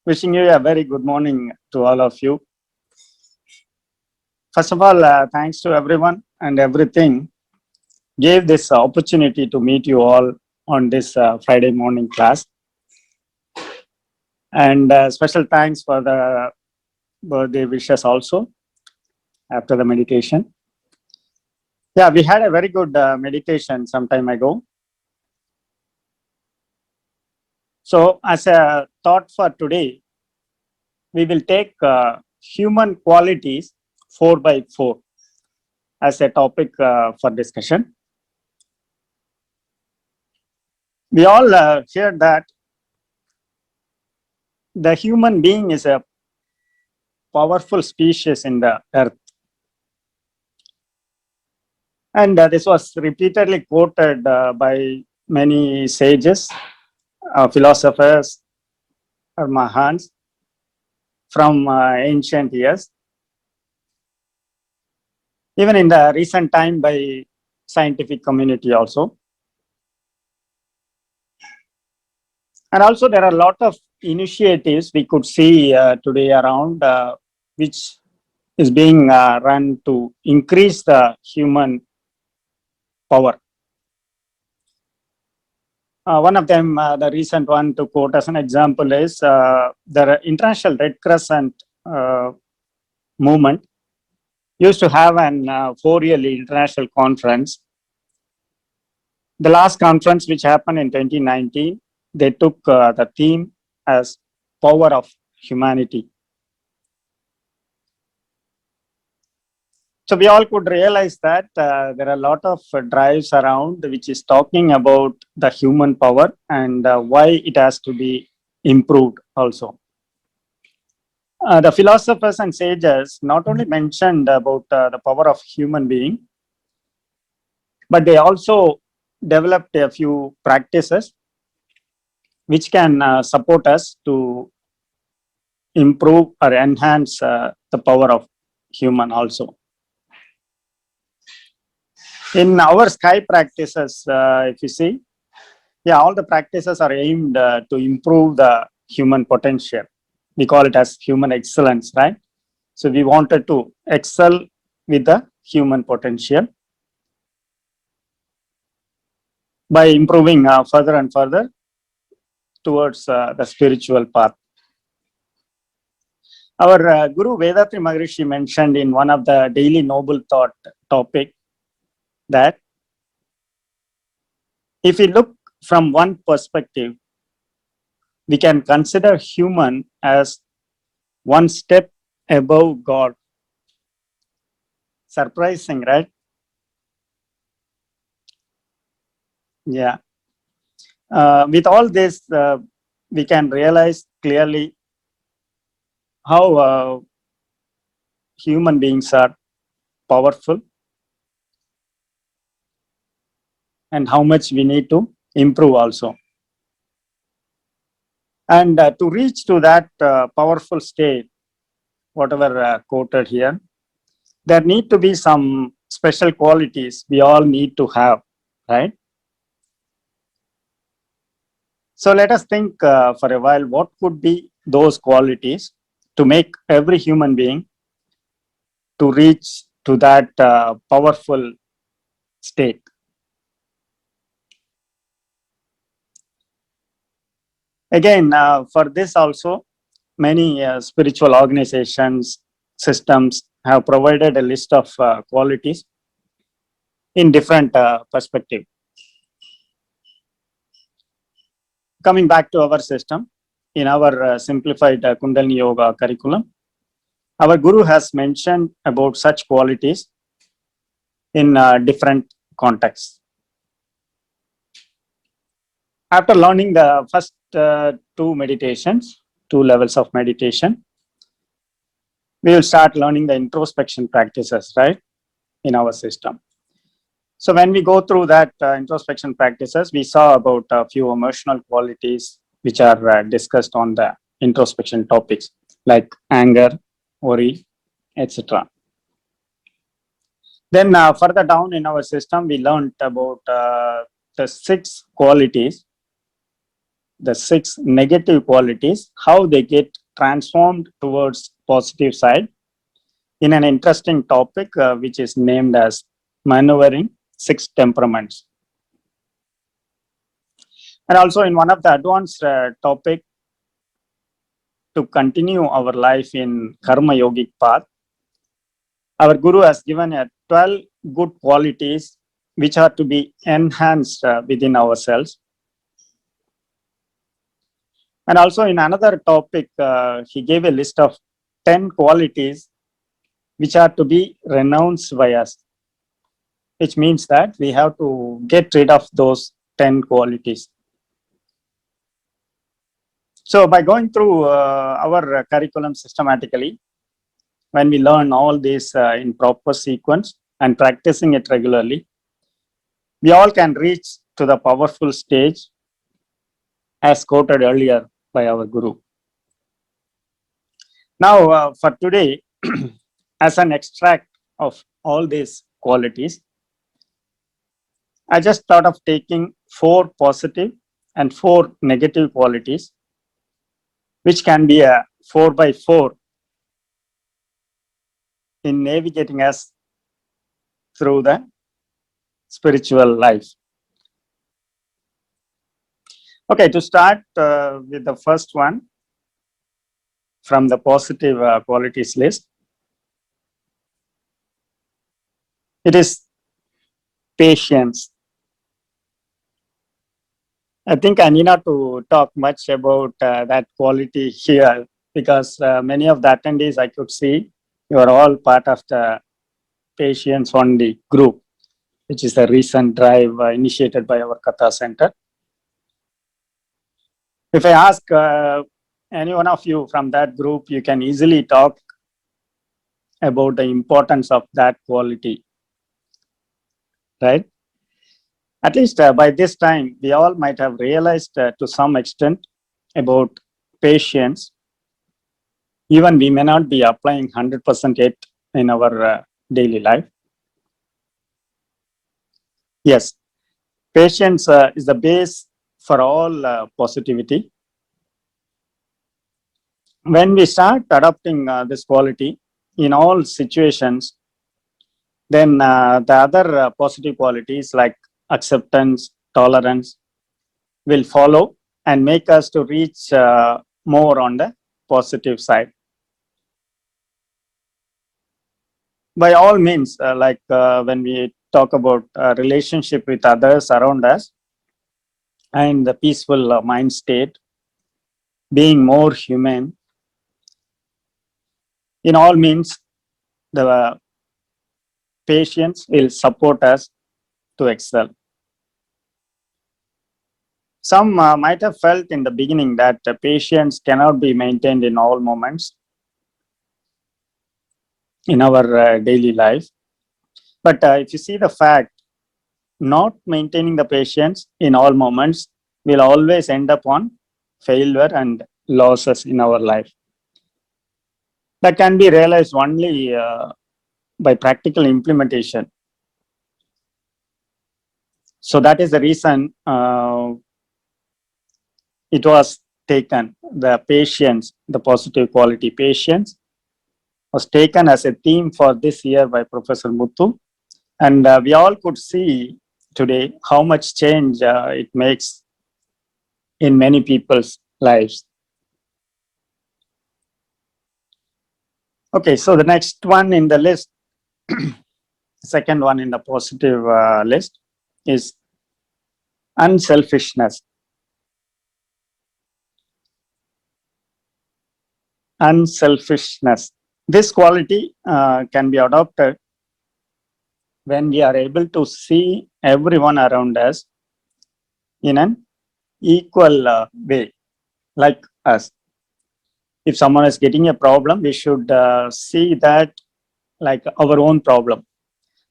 Wishing you a very good morning to all of you. First of all, thanks to everyone and everything gave this opportunity to meet you all on this Friday morning class. And special thanks for the birthday wishes also after the meditation. Yeah, we had a very good meditation some time ago. So as a thought for today, we will take human qualities 4x4 as a topic for discussion. We all hear that the human being is a powerful species in the earth. And this was repeatedly quoted by many sages, philosophers, or Mahans from ancient years. Even in the recent time by scientific community also. And also there are a lot of initiatives we could see today around which is being run to increase the human power. One of them, the recent one to quote as an example is the International Red Crescent movement used to have an 4-yearly international conference. The last conference which happened in 2019, they took the theme as power of humanity. So we all could realize that there are a lot of drives around which is talking about the human power and why it has to be improved also. The philosophers and sages not only mentioned about the power of human being, but they also developed a few practices which can support us to improve or enhance the power of human also. In our sky practices, if you see, all the practices are aimed to improve the human potential. We call it as human excellence, right? So we wanted to excel with the human potential by improving further and further towards the spiritual path. Our Guru Vedatri Maharishi mentioned in one of the daily noble thought topic that if we look from one perspective, we can consider human as one step above God. Surprising, right? Yeah. With all this, we can realize clearly how human beings are powerful and how much we need to improve also. And to reach to that powerful state, whatever quoted here, there need to be some special qualities we all need to have, right? So let us think for a while, what could be those qualities to make every human being to reach to that powerful state. Again, for this also, many spiritual organizations, systems have provided a list of qualities in different perspective. Coming back to our system, in our simplified Kundalini Yoga curriculum, our Guru has mentioned about such qualities in different contexts. After learning the first two meditations, 2 levels of meditation, we will start learning the introspection practices, right, in our system. So when we go through that introspection practices, we saw about a few emotional qualities which are discussed on the introspection topics like anger, worry, etc. Then further down in our system, we learned about the 6 qualities, the 6 negative qualities, how they get transformed towards positive side in an interesting topic which is named as maneuvering six temperaments. And also in one of the advanced topic to continue our life in karma yogic path, our guru has given 12 good qualities which are to be enhanced within ourselves. And also in another topic, he gave a list of 10 qualities which are to be renounced by us, which means that we have to get rid of those 10 qualities. So by going through our curriculum systematically, when we learn all this in proper sequence and practicing it regularly, we all can reach to the powerful stage as quoted earlier by our guru. Now, for today, as an extract of all these qualities, I just thought of taking 4 positive and 4 negative qualities, which can be a 4x4 in navigating us through the spiritual life. Okay, to start with the first one from the positive qualities list, it is patience. I think I need not to talk much about that quality here because many of the attendees I could see, you are all part of the patience only group, which is a recent drive initiated by our Katha Center. If I ask any one of you from that group, you can easily talk about the importance of that quality, right? At least by this time, we all might have realized to some extent about patience. Even we may not be applying 100% yet in our daily life. Yes, patience is the base for all positivity. When we start adopting this quality in all situations, then the other positive qualities like acceptance, tolerance will follow and make us to reach more on the positive side. By all means, when we talk about relationship with others around us and the peaceful mind state, being more human, in all means, the patience will support us to excel. Some might have felt in the beginning that patience cannot be maintained in all moments in our daily life. But if you see the fact, not maintaining the patience in all moments will always end up on failure and losses in our life. That can be realized only by practical implementation. So that is the reason it was taken, the patience, the positive quality patience was taken as a theme for this year by Professor Muthu. And we all could see today how much change it makes in many people's lives. Okay, so the next one in the list, second one in the positive list is unselfishness. Unselfishness. This quality can be adopted when we are able to see everyone around us in an equal way, like us. If someone is getting a problem, we should see that like our own problem.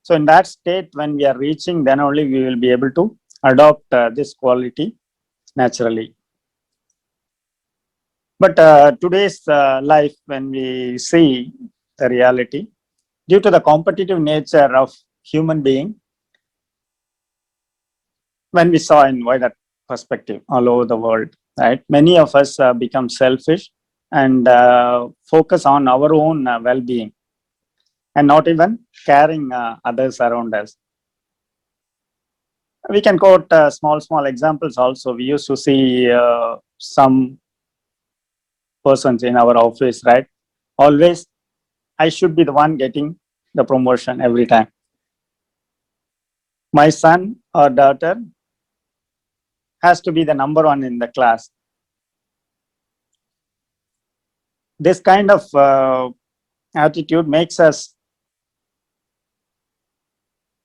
So in that state, when we are reaching, then only we will be able to adopt this quality naturally. But today's life, when we see the reality, due to the competitive nature of human being, when we saw in wider perspective all over the world, right? Many of us become selfish and focus on our own well-being and not even caring others around us. We can quote small examples also. We used to see some persons in our office, right? Always, I should be the one getting the promotion every time. My son or daughter has to be the number one in the class. This kind of attitude makes us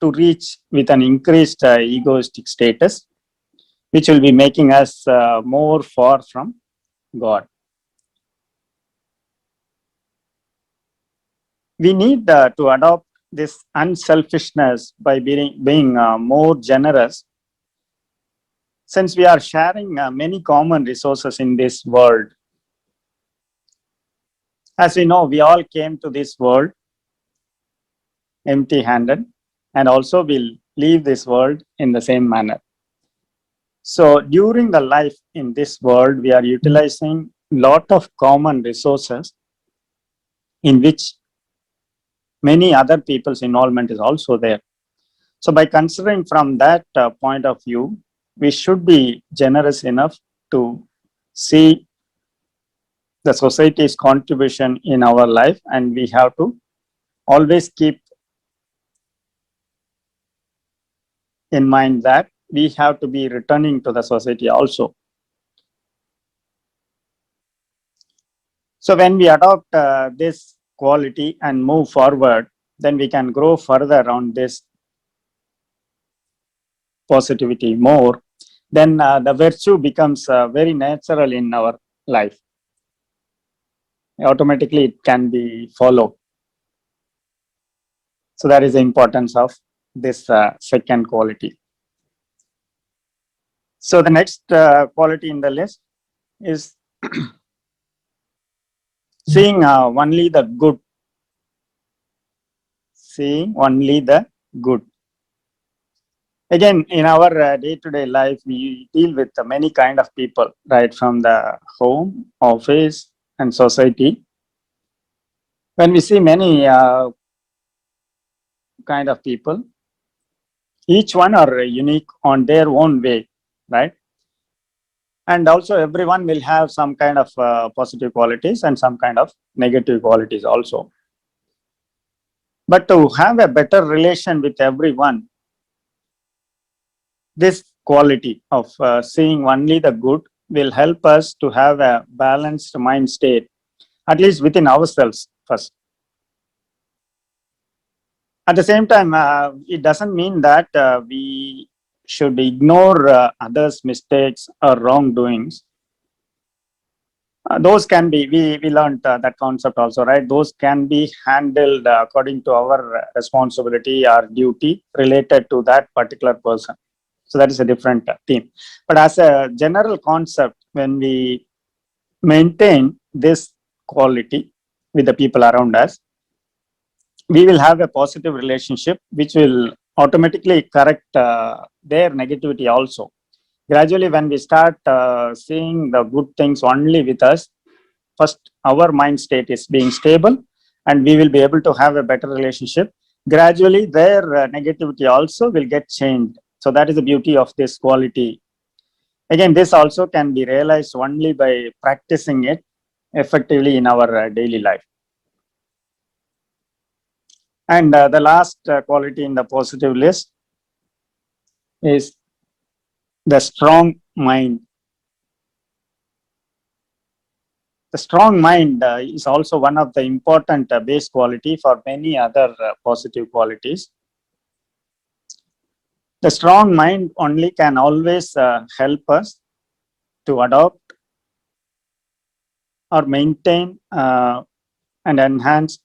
to reach with an increased egoistic status, which will be making us more far from God. We need to adopt this unselfishness by being more generous, since we are sharing many common resources in this world. As we know, we all came to this world empty-handed, and also will leave this world in the same manner. So during the life in this world, we are utilizing lot of common resources in which many other people's involvement is also there. So by considering from that point of view, we should be generous enough to see the society's contribution in our life, and we have to always keep in mind that we have to be returning to the society also. So when we adopt this quality and move forward, then we can grow further on this positivity more. Then the virtue becomes very natural in our life. Automatically, it can be followed. So that is the importance of this second quality. So the next quality in the list is seeing only the good. Seeing only the good. Again, in our day-to-day life, we deal with many kind of people, right, from the home, office, and society. When we see many kind of people, each one are unique on their own way, right? And also everyone will have some kind of positive qualities and some kind of negative qualities also. But to have a better relation with everyone, this quality of seeing only the good will help us to have a balanced mind state, at least within ourselves first. At the same time, it doesn't mean that we should ignore others' mistakes or wrongdoings. Those can be, we learned that concept also, right? Those can be handled according to our responsibility or duty related to that particular person. So that is a different theme. But as a general concept, when we maintain this quality with the people around us, we will have a positive relationship which will automatically correct their negativity also. Gradually, when we start seeing the good things only with us, first our mind state is being stable and we will be able to have a better relationship. Gradually, their negativity also will get changed. So that is the beauty of this quality. Again, this also can be realized only by practicing it effectively in our daily life. And the last quality in the positive list is the strong mind. The strong mind is also one of the important base quality for many other positive qualities. The strong mind only can always help us to adopt or maintain and enhance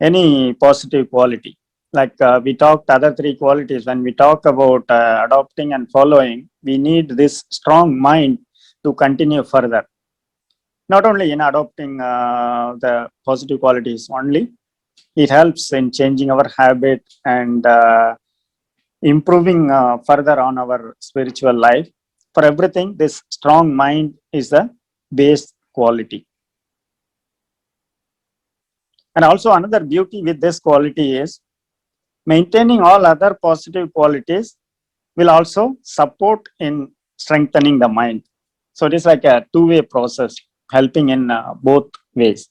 any positive quality. Like we talked other three qualities, when we talk about adopting and following, we need this strong mind to continue further. Not only in adopting the positive qualities only, it helps in changing our habit and improving further on our spiritual life. For everything, this strong mind is the base quality. And also another beauty with this quality is maintaining all other positive qualities will also support in strengthening the mind. So it is like a two-way process, helping in both ways.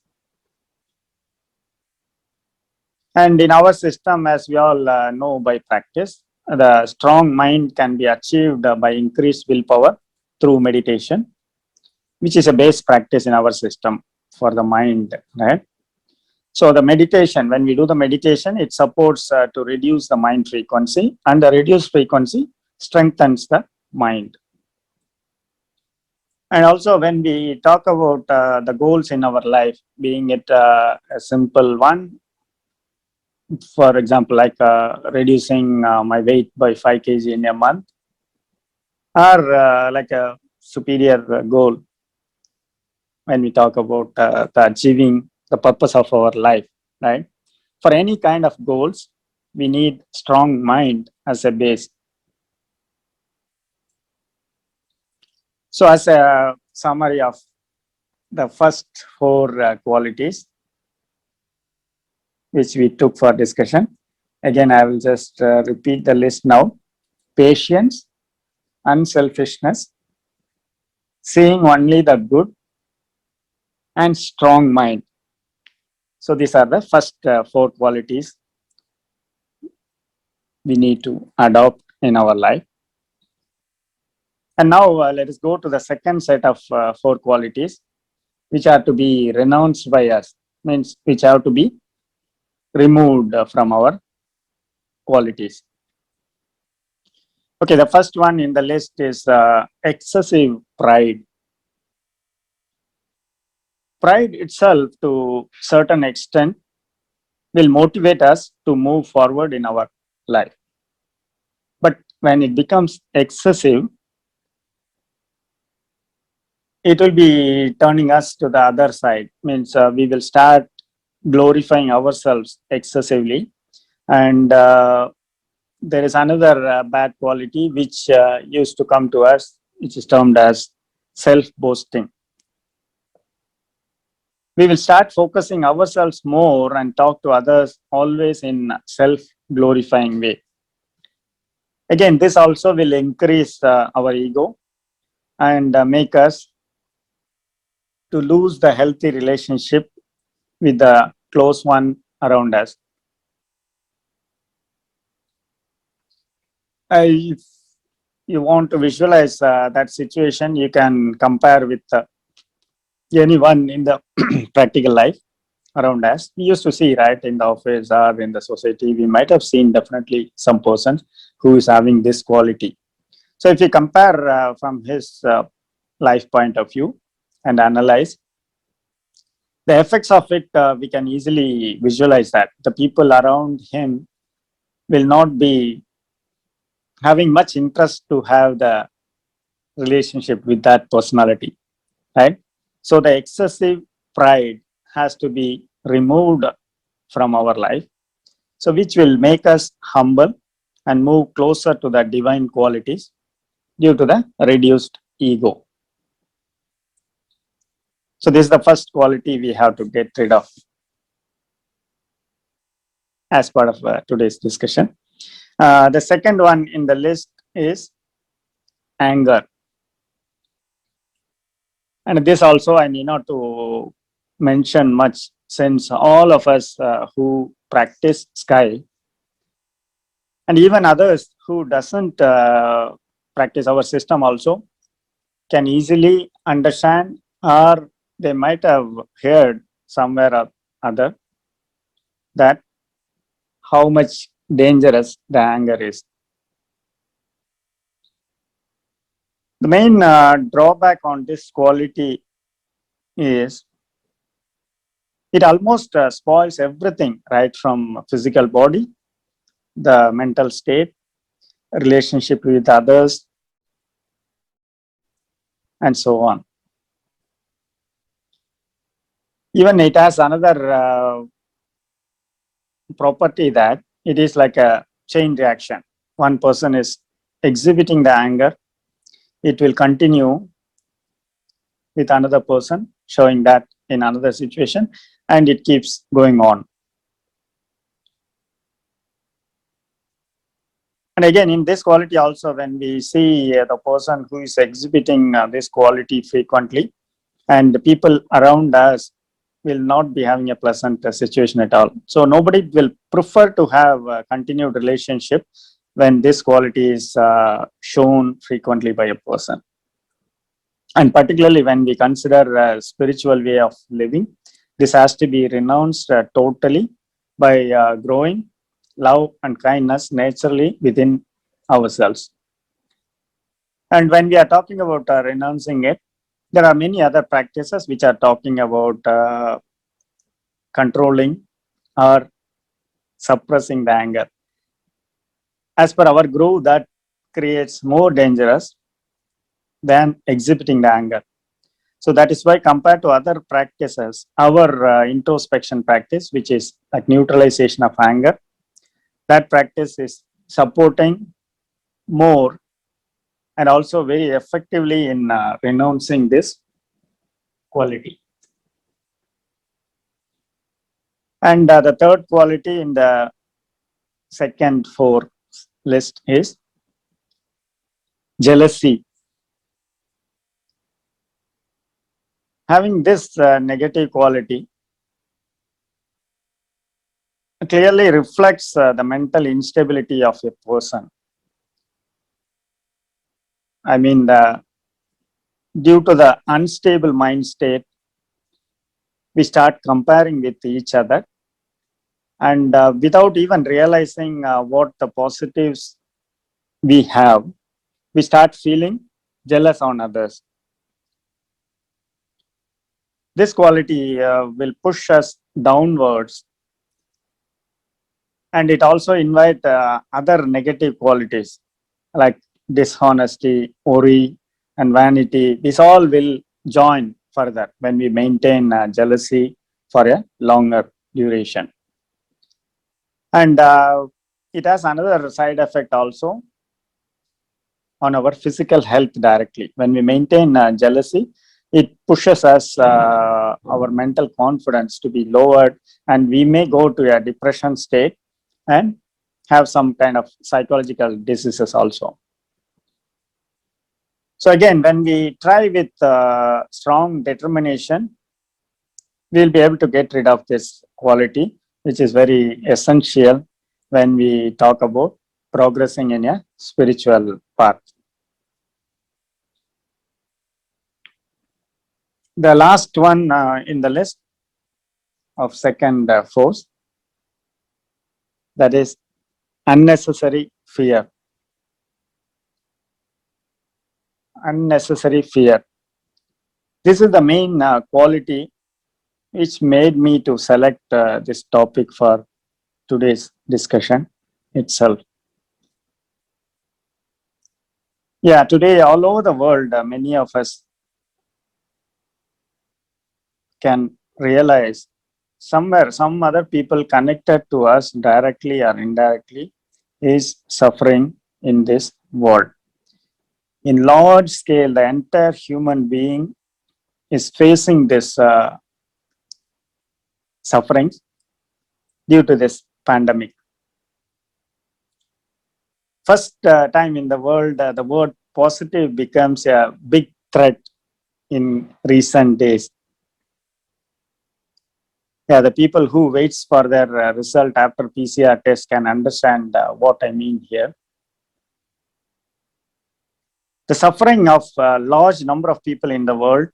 And in our system, as we all know by practice, the strong mind can be achieved by increased willpower through meditation, which is a base practice in our system for the mind, right? So the meditation, when we do the meditation, it supports to reduce the mind frequency, and the reduced frequency strengthens the mind. And also when we talk about the goals in our life, being it a simple one, for example, like reducing my weight by 5 kg in a month, or like a superior goal when we talk about the achieving the purpose of our life, right? For any kind of goals, we need strong mind as a base. So as a summary of the first four qualities which we took for discussion, again, I will just repeat the list now. Patience, unselfishness, seeing only the good, and strong mind. So these are the first four qualities we need to adopt in our life. And now let us go to the second set of four qualities which are to be renounced by us, means which have to be removed from our qualities. Okay, the first one in the list is excessive pride. Pride itself, to certain extent, will motivate us to move forward in our life. But when it becomes excessive, it will be turning us to the other side. Means we will start glorifying ourselves excessively, and there is another bad quality which used to come to us, which is termed as self-boasting. We will start focusing ourselves more and talk to others always in self-glorifying way. Again, this also will increase our ego and make us to lose the healthy relationship with the close one around us. If you want to visualize that situation, you can compare with anyone in the practical life around us. We used to see, right, in the office or in the society, we might have seen definitely some person who is having this quality. So if you compare from his life point of view and analyze the effects of it, we can easily visualize that the people around him will not be having much interest to have the relationship with that personality, right? So the excessive pride has to be removed from our life, so which will make us humble and move closer to the divine qualities due to the reduced ego. So this is the first quality we have to get rid of as part of today's discussion. The second one in the list is anger. And this also I need not to mention much, since all of us who practice sky and even others who doesn't practice our system also can easily understand, or they might have heard somewhere or other, that how much dangerous the anger is. The main drawback on this quality is it almost spoils everything, right from physical body, the mental state, relationship with others, and so on. Even it has another property, that it is like a chain reaction. One person is exhibiting the anger, it will continue with another person showing that in another situation, and it keeps going on. And again, in this quality also, when we see the person who is exhibiting this quality frequently, and the people around us will not be having a pleasant situation at all. So nobody will prefer to have a continued relationship when this quality is shown frequently by a person. And particularly when we consider a spiritual way of living, this has to be renounced totally by growing love and kindness naturally within ourselves. And when we are talking about renouncing it, there are many other practices which are talking about controlling or suppressing the anger. As per our guru, that creates more dangerous than exhibiting the anger. So that is why, compared to other practices, our introspection practice, which is like neutralization of anger, that practice is supporting more and also very effectively in renouncing this quality. And the third quality in the second four list is jealousy. Having this negative quality clearly reflects the mental instability of a person. I mean, due to the unstable mind state, we start comparing with each other, and without even realizing what the positives we have, we start feeling jealous on others. This quality will push us downwards, and it also invite other negative qualities like dishonesty, worry, and vanity. This all will join further when we maintain jealousy for a longer duration. And it has another side effect also on our physical health directly. When we maintain jealousy, it pushes us, our mental confidence to be lowered, and we may go to a depression state and have some kind of psychological diseases also. So again, when we try with strong determination, we'll be able to get rid of this quality, which is very essential when we talk about progressing in a spiritual path. The last one in the list of second force, that is unnecessary fear. Unnecessary fear. This is the main quality which made me to select this topic for today's discussion itself. Yeah, today all over the world, many of us can realize somewhere some other people connected to us directly or indirectly is suffering in this world. In large scale, the entire human being is facing this sufferings due to this pandemic. First time in the world, the word positive becomes a big threat in recent days. Yeah, the people who waits for their result after PCR test can understand what I mean here. The suffering of a large number of people in the world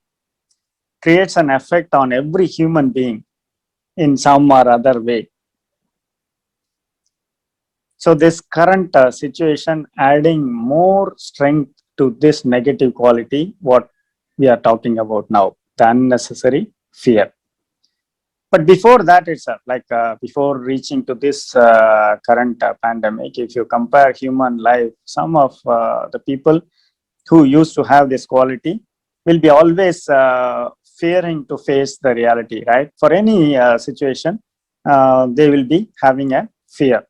creates an effect on every human being in some or other way. So this current situation adding more strength to this negative quality, what we are talking about now, the unnecessary fear. But before that itself, like before reaching to this current pandemic, if you compare human life, some of the people who used to have this quality will be always fearing to face the reality, right? For any situation, they will be having a fear.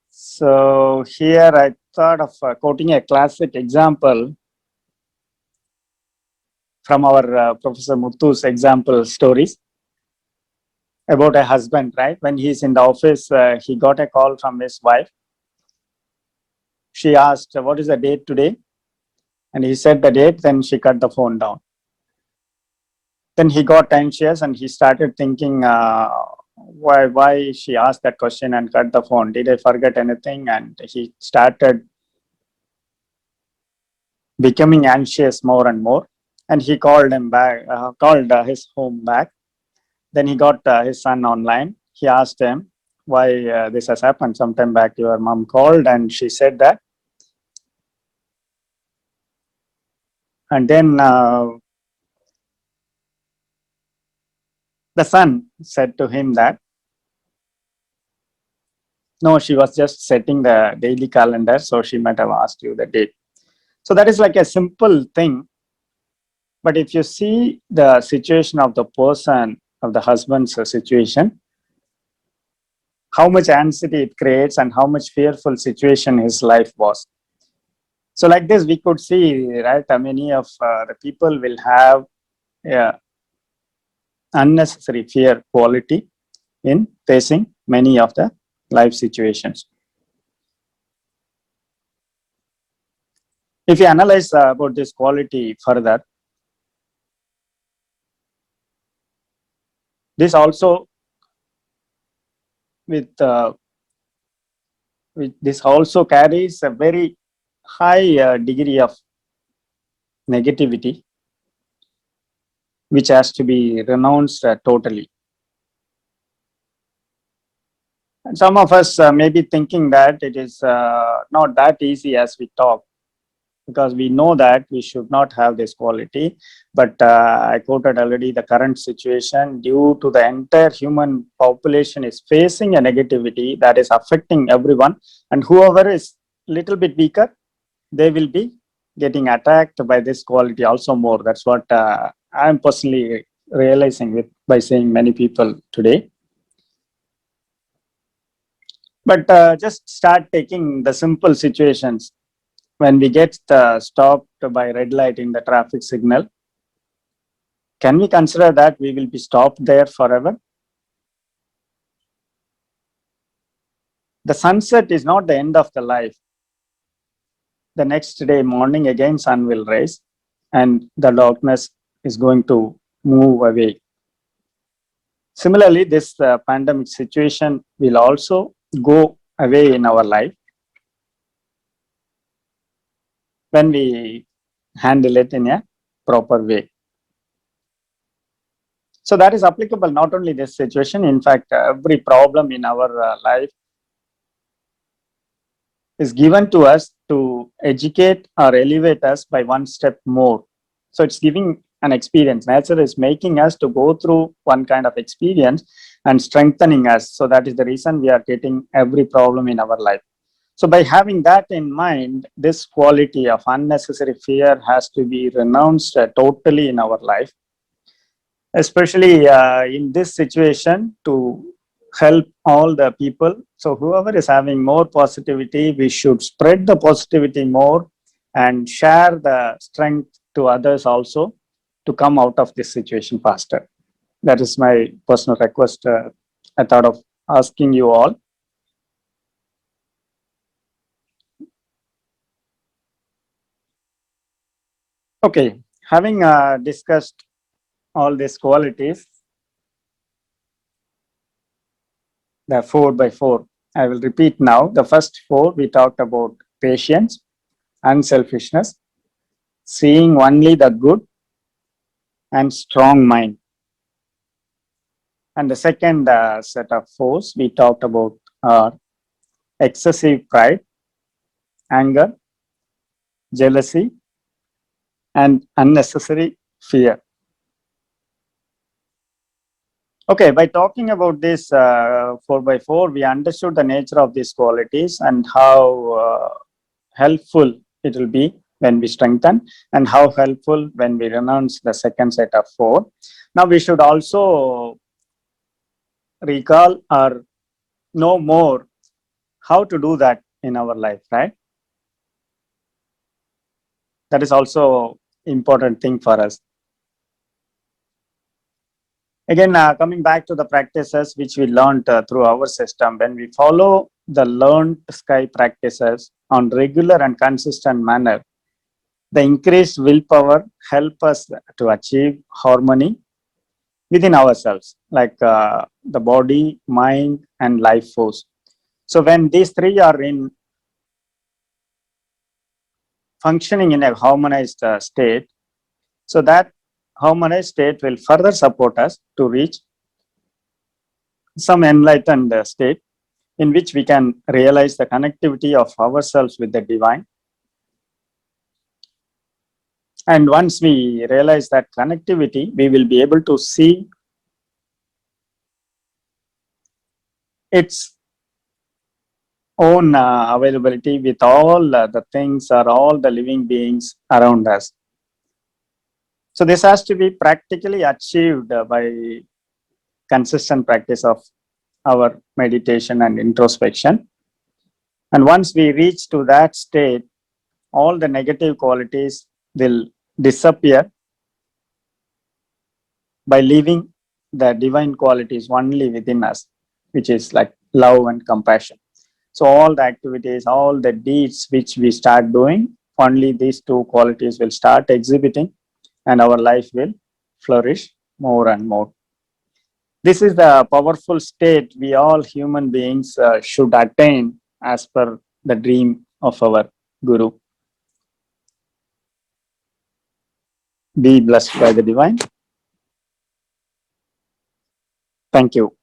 So here I thought of quoting a classic example from our Professor Muthu's example stories about a husband, right? When he's in the office, he got a call from his wife. She asked, "What is the date today?" And he said the date, then she cut the phone down. Then he got anxious and he started thinking, why she asked that question and cut the phone? Did I forget anything? And he started becoming anxious more and more. And he called him back, called his home back. Then he got his son online. He asked him why this has happened. Sometime back, your mom called and she said that. And then the son said to him that, no, she was just setting the daily calendar, so she might have asked you the date. So that is like a simple thing. But if you see the situation of the person, of the husband's situation, how much anxiety it creates and how much fearful situation his life was. So like this, we could see, right, many of the people will have unnecessary fear quality in facing many of the life situations. If you analyze about this quality further, this also with this also carries a very high degree of negativity, which has to be renounced totally. And some of us may be thinking that it is not that easy as we talk, because we know that we should not have this quality. But I quoted already the current situation due to the entire human population is facing a negativity that is affecting everyone. And whoever is little bit weaker, they will be getting attacked by this quality also more. That's what I'm personally realizing with by seeing many people today. But just start taking the simple situations. When we get stopped by red light in the traffic signal, can we consider that we will be stopped there forever? The sunset is not the end of the life. The next day morning again sun will rise and the darkness is going to move away. Similarly, this pandemic situation will also go away in our life when we handle it in a proper way. So that is applicable not only this situation. In fact, every problem in our life is given to us to educate or elevate us by one step more. So it's giving an experience. Nature is making us to go through one kind of experience and strengthening us. So that is the reason we are getting every problem in our life. So by having that in mind, this quality of unnecessary fear has to be renounced totally in our life, especially in this situation, to help all the people. So whoever is having more positivity, we should spread the positivity more and share the strength to others also to come out of this situation faster. That is my personal request. I thought of asking you all. Okay, having discussed all these qualities, the 4 by 4, I will repeat now. The first 4 we talked about: patience, unselfishness, seeing only the good, and strong mind. And the second set of 4s we talked about are excessive pride, anger, jealousy, and unnecessary fear. Okay, by talking about this 4 by 4, we understood the nature of these qualities and how helpful it will be when we strengthen, and how helpful when we renounce the second set of 4. Now we should also recall or know more how to do that in our life, right? That is also important thing for us. Again, coming back to the practices which we learned through our system, when we follow the learned sky practices on regular and consistent manner, the increased willpower help us to achieve harmony within ourselves, like the body, mind, and life force. So when these three are in functioning in a harmonized state, so that harmonized state will further support us to reach some enlightened state in which we can realize the connectivity of ourselves with the divine. And once we realize that connectivity, we will be able to see its own availability with all the things or all the living beings around us. So this has to be practically achieved by consistent practice of our meditation and introspection. And once we reach to that state, all the negative qualities will disappear by leaving the divine qualities only within us, which is like love and compassion. So all the activities, all the deeds which we start doing, only these two qualities will start exhibiting and our life will flourish more and more. This is the powerful state we all human beings should attain as per the dream of our Guru. Be blessed by the divine. Thank you.